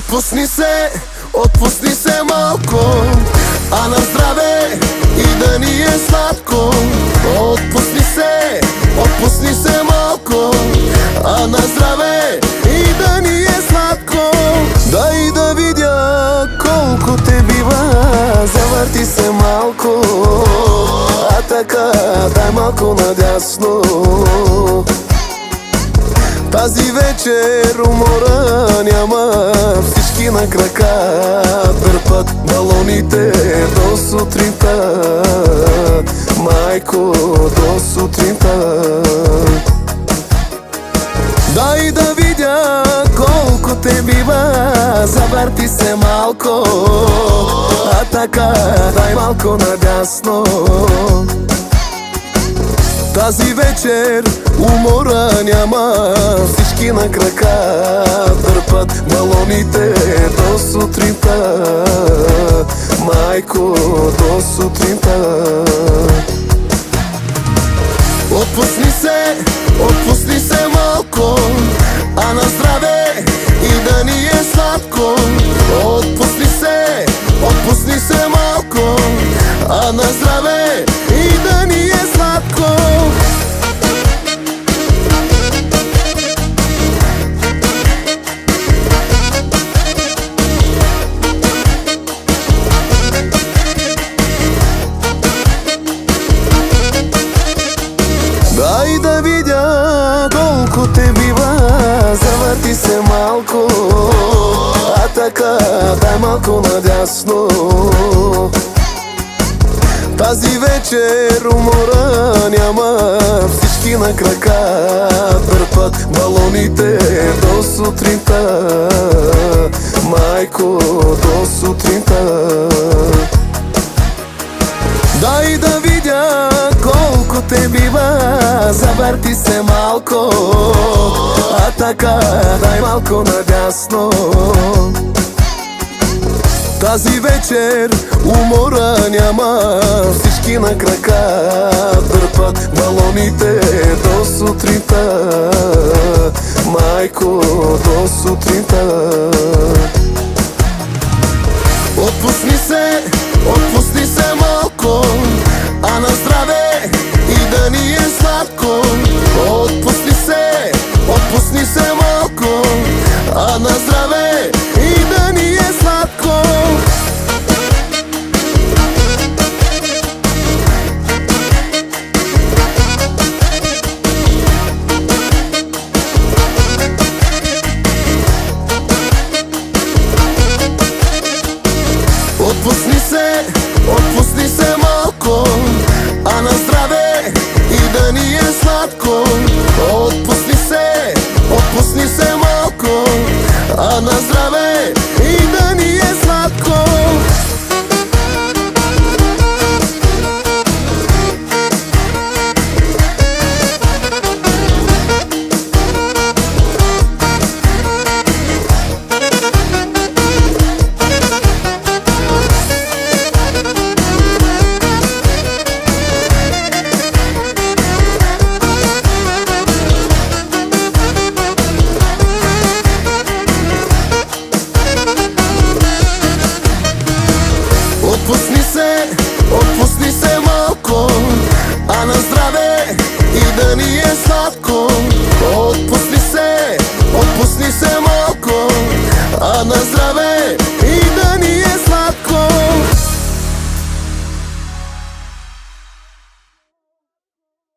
Отпусни се малко, а на здраве и да ни е сладко. Отпусни се малко, а на здраве и да ни е сладко. Дай да видя колко те бива, завърти се малко, а така дай малко надясно. Тази вечер умора няма, всички на крака дърпат балоните до сутринта. Майко, до сутринта. Дай да видя колко те бива, завърти се малко, а така дай малко надясно. Тази вечер умора няма, всички на крака дърпат балоните до сутринта. Майко, до сутринта. Отпусни се малко, а на здраве и да ни е сладко. Отпусни се малко, а на здраве и да ни е сладко. Дай да видя колко те бива, завърти се малко, а така дай малко надясно. Тази вечер умора няма, всички на крака дърпат балоните до сутринта. Майко, до сутринта. Дай да видя колко те бива, завърти се малко, а така дай малко надясно. Тази вечер умора няма, всички на крака дърпат балоните до сутринта.